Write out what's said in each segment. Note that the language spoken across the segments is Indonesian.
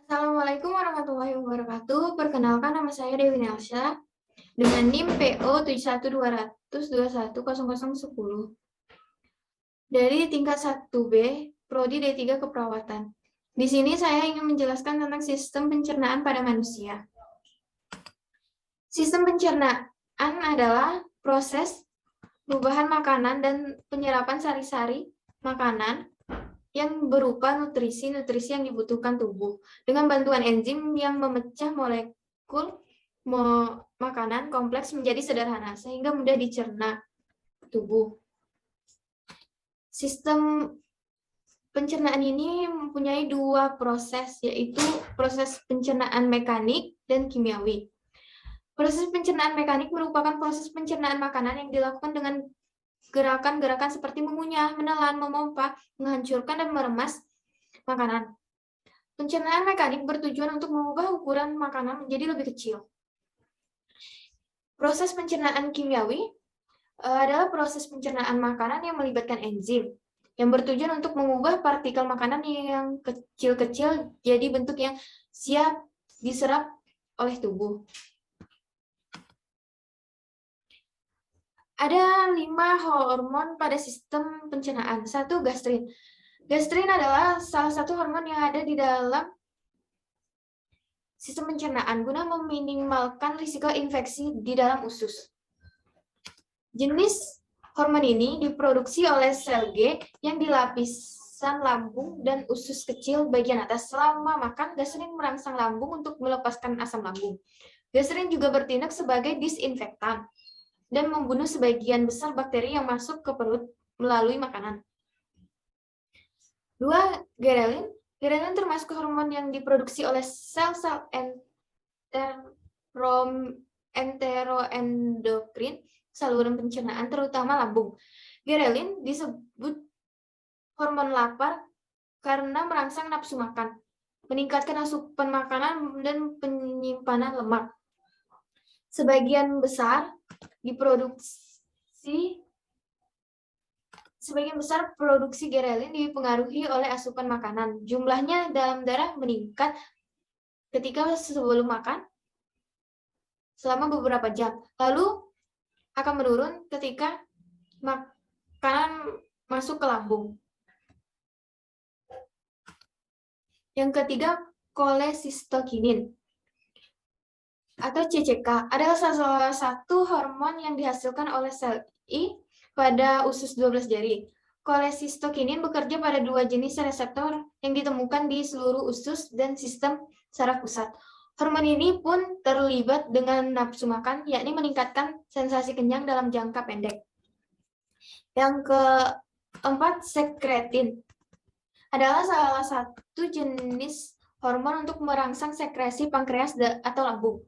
Assalamualaikum warahmatullahi wabarakatuh. Perkenalkan, nama saya Dewi Nelsha dengan NIM PO 71200210010 dari tingkat 1B Prodi D3 Keperawatan. Di sini saya ingin menjelaskan tentang sistem pencernaan pada manusia. Sistem pencernaan adalah proses perubahan makanan dan penyerapan sari-sari makanan yang berupa nutrisi-nutrisi yang dibutuhkan tubuh dengan bantuan enzim yang memecah molekul makanan kompleks menjadi sederhana sehingga mudah dicerna tubuh. Sistem pencernaan ini mempunyai dua proses, yaitu proses pencernaan mekanik dan kimiawi. Proses pencernaan mekanik merupakan proses pencernaan makanan yang dilakukan dengan gerakan-gerakan seperti mengunyah, menelan, memompa, menghancurkan, dan meremas makanan. Pencernaan mekanik bertujuan untuk mengubah ukuran makanan menjadi lebih kecil. Proses pencernaan kimiawi adalah proses pencernaan makanan yang melibatkan enzim, yang bertujuan untuk mengubah partikel makanan yang kecil-kecil jadi bentuk yang siap diserap oleh tubuh. Ada 5 hormon pada sistem pencernaan. 1. Gastrin. Gastrin adalah salah satu hormon yang ada di dalam sistem pencernaan guna meminimalkan risiko infeksi di dalam usus. Jenis hormon ini diproduksi oleh sel G yang di lapisan lambung dan usus kecil bagian atas. Selama makan, gastrin merangsang lambung untuk melepaskan asam lambung. Gastrin juga bertindak sebagai disinfektan dan membunuh sebagian besar bakteri yang masuk ke perut melalui makanan. 2. Ghrelin. Ghrelin termasuk hormon yang diproduksi oleh sel-sel enteroendokrin saluran pencernaan, terutama lambung. Ghrelin disebut hormon lapar karena merangsang nafsu makan, meningkatkan asupan makanan, dan penyimpanan lemak. Sebagian besar produksi ghrelin dipengaruhi oleh asupan makanan. Jumlahnya dalam darah meningkat ketika sebelum makan selama beberapa jam, lalu akan menurun ketika makanan masuk ke lambung. Yang ketiga, kolesistokinin atau CCK adalah salah satu hormon yang dihasilkan oleh sel I pada usus 12 jari. Kolesistokinin bekerja pada 2 jenis reseptor yang ditemukan di seluruh usus dan sistem saraf pusat. Hormon ini pun terlibat dengan nafsu makan, yakni meningkatkan sensasi kenyang dalam jangka pendek. Yang keempat, sekretin adalah salah satu jenis hormon untuk merangsang sekresi pankreas atau lambung.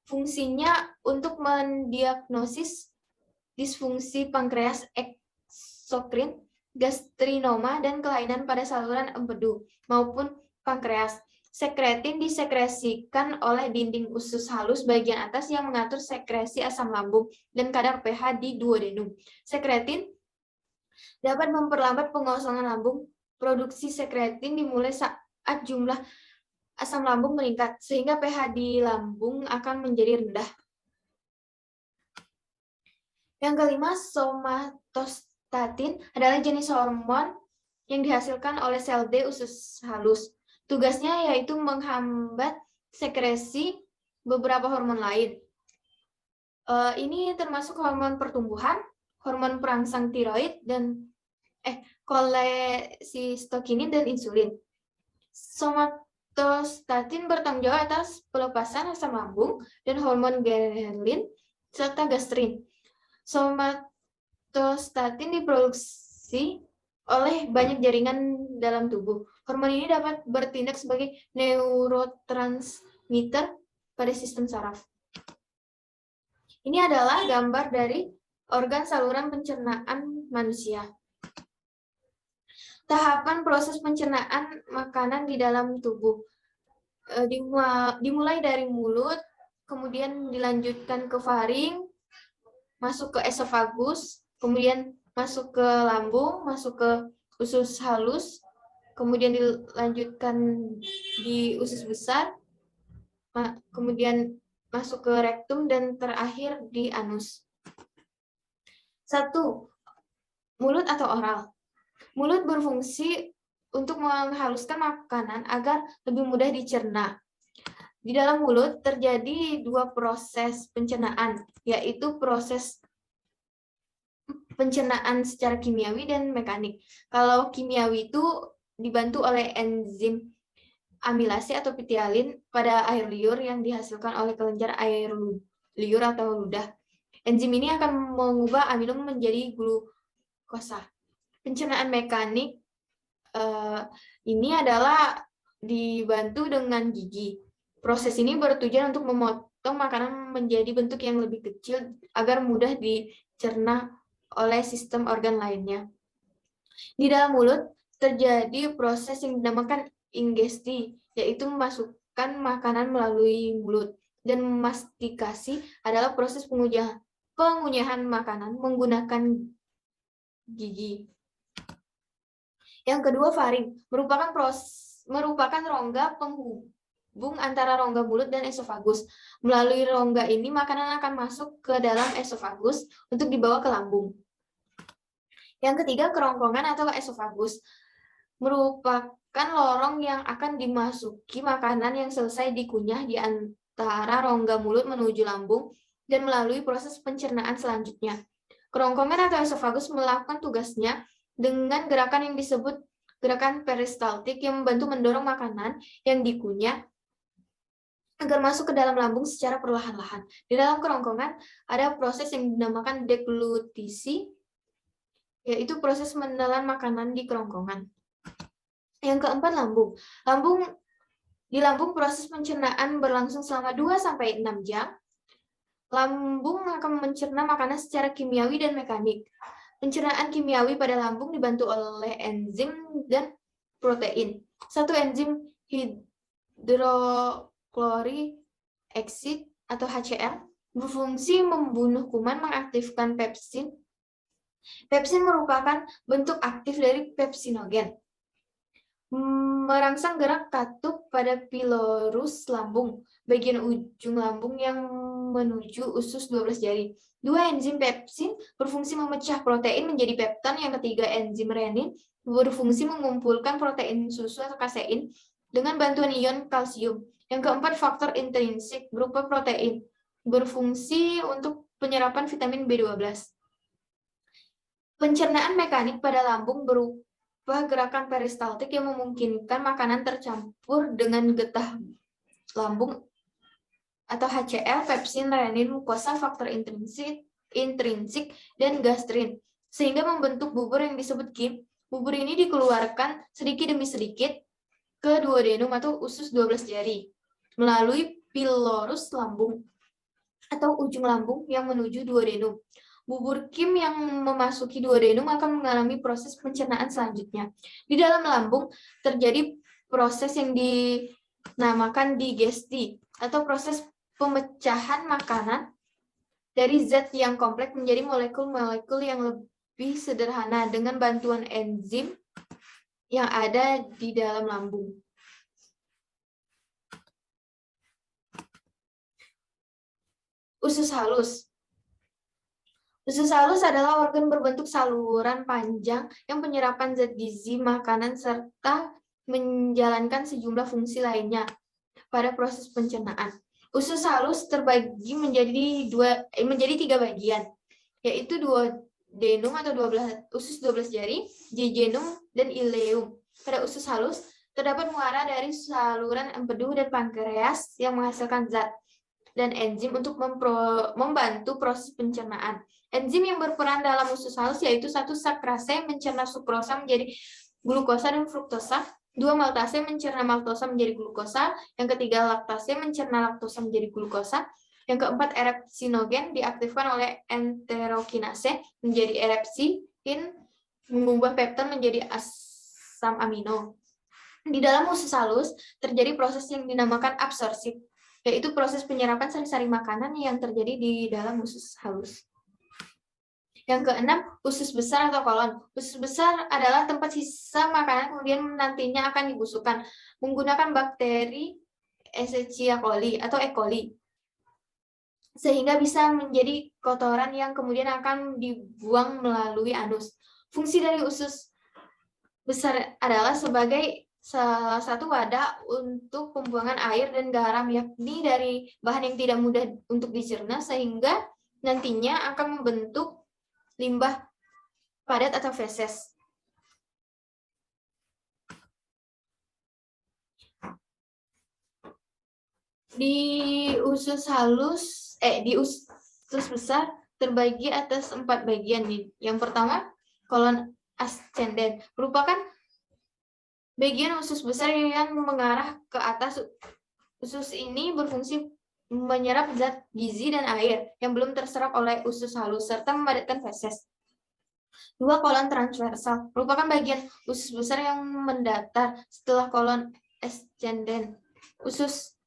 Fungsinya untuk mendiagnosis disfungsi pankreas, eksokrin, gastrinoma, dan kelainan pada saluran empedu maupun pankreas. Sekretin disekresikan oleh dinding usus halus bagian atas yang mengatur sekresi asam lambung dan kadar pH di duodenum. Sekretin dapat memperlambat pengosongan lambung. Produksi sekretin dimulai saat jumlah asam lambung meningkat, sehingga pH di lambung akan menjadi rendah. Yang kelima, somatostatin adalah jenis hormon yang dihasilkan oleh sel D usus halus. Tugasnya yaitu menghambat sekresi beberapa hormon lain. Ini termasuk hormon pertumbuhan, hormon perangsang tiroid, dan kolesistokinin dan insulin. Somatostatin bertanggung jawab atas pelepasan asam lambung dan hormon ghrelin serta gastrin. Somatostatin diproduksi oleh banyak jaringan dalam tubuh. Hormon ini dapat bertindak sebagai neurotransmitter pada sistem saraf. Ini adalah gambar dari organ saluran pencernaan manusia. Tahapan proses pencernaan makanan di dalam tubuh dimulai dari mulut, kemudian dilanjutkan ke faring, masuk ke esofagus, kemudian masuk ke lambung, masuk ke usus halus, kemudian dilanjutkan di usus besar, kemudian masuk ke rektum, dan terakhir di anus. 1. Mulut atau oral. Mulut berfungsi untuk menghaluskan makanan agar lebih mudah dicerna. Di dalam mulut terjadi 2 proses pencernaan, yaitu proses pencernaan secara kimiawi dan mekanik. Kalau kimiawi itu dibantu oleh enzim amilase atau pitialin pada air liur yang dihasilkan oleh kelenjar air liur atau ludah. Enzim ini akan mengubah amino menjadi glukosa. Pencernaan mekanik ini adalah dibantu dengan gigi. Proses ini bertujuan untuk memotong makanan menjadi bentuk yang lebih kecil agar mudah dicerna oleh sistem organ lainnya. Di dalam mulut terjadi proses yang dinamakan ingesti, yaitu memasukkan makanan melalui mulut, dan mastikasi adalah proses pengunyahan makanan menggunakan gigi. Yang kedua, faring merupakan rongga penghubung antara rongga mulut dan esofagus. Melalui rongga ini makanan akan masuk ke dalam esofagus untuk dibawa ke lambung. Yang ketiga, kerongkongan atau esofagus merupakan lorong yang akan dimasuki makanan yang selesai dikunyah di antara rongga mulut menuju lambung dan melalui proses pencernaan selanjutnya. Kerongkongan atau esofagus melakukan tugasnya dengan gerakan yang disebut gerakan peristaltik yang membantu mendorong makanan yang dikunyah agar masuk ke dalam lambung secara perlahan-lahan. Di dalam kerongkongan ada proses yang dinamakan deglutisi, yaitu proses menelan makanan di kerongkongan. Yang keempat, lambung. Di lambung proses pencernaan berlangsung selama 2-6 jam. Lambung akan mencerna makanan secara kimiawi dan mekanik. Pencernaan kimiawi pada lambung dibantu oleh enzim dan protein. 1. Enzim hidroklorik acid atau HCl berfungsi membunuh kuman, mengaktifkan pepsin. Pepsin merupakan bentuk aktif dari pepsinogen. Merangsang gerak katup pada pilorus lambung, bagian ujung lambung yang menuju usus 12 jari. 2. Enzim pepsin berfungsi memecah protein menjadi pepton. Yang ketiga, enzim renin berfungsi mengumpulkan protein susu atau kasein dengan bantuan ion kalsium. Yang keempat, faktor intrinsik berupa protein berfungsi untuk penyerapan vitamin B12. Pencernaan mekanik pada lambung berupa gerakan peristaltik yang memungkinkan makanan tercampur dengan getah lambung atau HCl, pepsin, renin, mukosa, faktor intrinsik, dan gastrin, sehingga membentuk bubur yang disebut kim. Bubur ini dikeluarkan sedikit demi sedikit ke duodenum atau usus 12 jari melalui pilorus lambung atau ujung lambung yang menuju duodenum. Bubur kim yang memasuki duodenum akan mengalami proses pencernaan selanjutnya. Di dalam lambung terjadi proses yang dinamakan digesti atau proses pemecahan makanan dari zat yang kompleks menjadi molekul-molekul yang lebih sederhana dengan bantuan enzim yang ada di dalam lambung. Usus halus. Usus halus adalah organ berbentuk saluran panjang yang penyerapan zat gizi makanan serta menjalankan sejumlah fungsi lainnya pada proses pencernaan. Usus halus terbagi menjadi 3 bagian, yaitu duodenum atau usus 12 jari, jejunum, dan ileum. Pada usus halus terdapat muara dari saluran empedu dan pankreas yang menghasilkan zat dan enzim untuk membantu proses pencernaan. Enzim yang berperan dalam usus halus yaitu 1. Sakrase mencerna sukrosa menjadi glukosa dan fruktosa. 2. Maltase mencerna maltosa menjadi glukosa. Yang ketiga, laktase mencerna laktosa menjadi glukosa. Yang keempat, erepsinogen diaktifkan oleh enterokinase menjadi erepsin, mengubah pepton menjadi asam amino. Di dalam usus halus terjadi proses yang dinamakan absorpsi, yaitu proses penyerapan sari-sari makanan yang terjadi di dalam usus halus. Yang keenam, usus besar atau kolon. Usus besar adalah tempat sisa makanan kemudian nantinya akan dibusukkan menggunakan bakteri Escherichia coli atau E. coli, sehingga bisa menjadi kotoran yang kemudian akan dibuang melalui anus. Fungsi dari usus besar adalah sebagai salah satu wadah untuk pembuangan air dan garam, yakni dari bahan yang tidak mudah untuk dicerna, sehingga nantinya akan membentuk limbah padat atau feses. Di usus besar terbagi atas 4 bagian nih. Yang pertama, kolon ascendens merupakan bagian usus besar yang mengarah ke atas. Usus ini berfungsi menyerap zat gizi dan air yang belum terserap oleh usus halus serta mempadatkan feses. 2. Kolon transversal merupakan bagian usus besar yang mendatar setelah kolon ascendens. Usus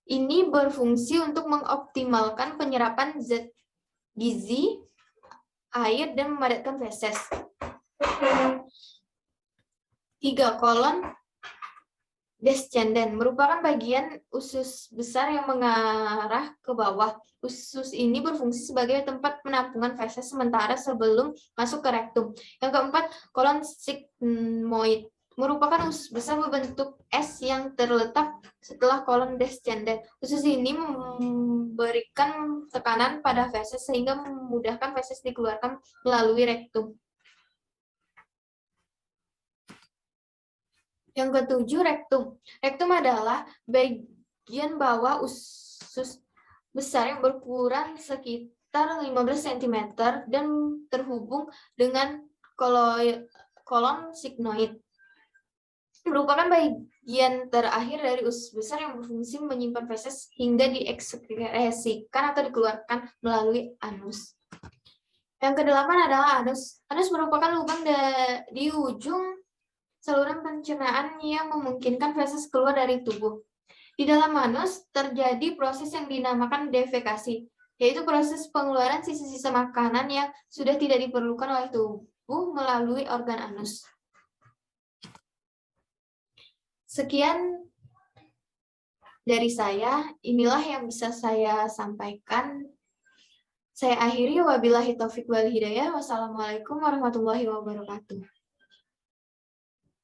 ini berfungsi untuk mengoptimalkan penyerapan zat gizi, air, dan memadatkan feses. 3. Kolon descendens merupakan bagian usus besar yang mengarah ke bawah. Usus ini berfungsi sebagai tempat penampungan feses sementara sebelum masuk ke rektum. Yang keempat, kolon sigmoid merupakan usus besar berbentuk S yang terletak setelah kolon descendens. Usus ini memberikan tekanan pada feses sehingga memudahkan feses dikeluarkan melalui rektum. Yang ketujuh, rektum. Rektum adalah bagian bawah usus besar yang berukuran sekitar 15 cm dan terhubung dengan kolon sigmoid. Merupakan bagian terakhir dari usus besar yang berfungsi menyimpan feses hingga diekskresikan atau dikeluarkan melalui anus. Yang kedelapan adalah anus. Anus merupakan lubang di ujung saluran pencernaan yang memungkinkan feses keluar dari tubuh. Di dalam anus terjadi proses yang dinamakan defekasi, yaitu proses pengeluaran sisa-sisa makanan yang sudah tidak diperlukan oleh tubuh melalui organ anus. Sekian dari saya, inilah yang bisa saya sampaikan. Saya akhiri, wabillahi taufiq wal hidayah. Wassalamualaikum warahmatullahi wabarakatuh.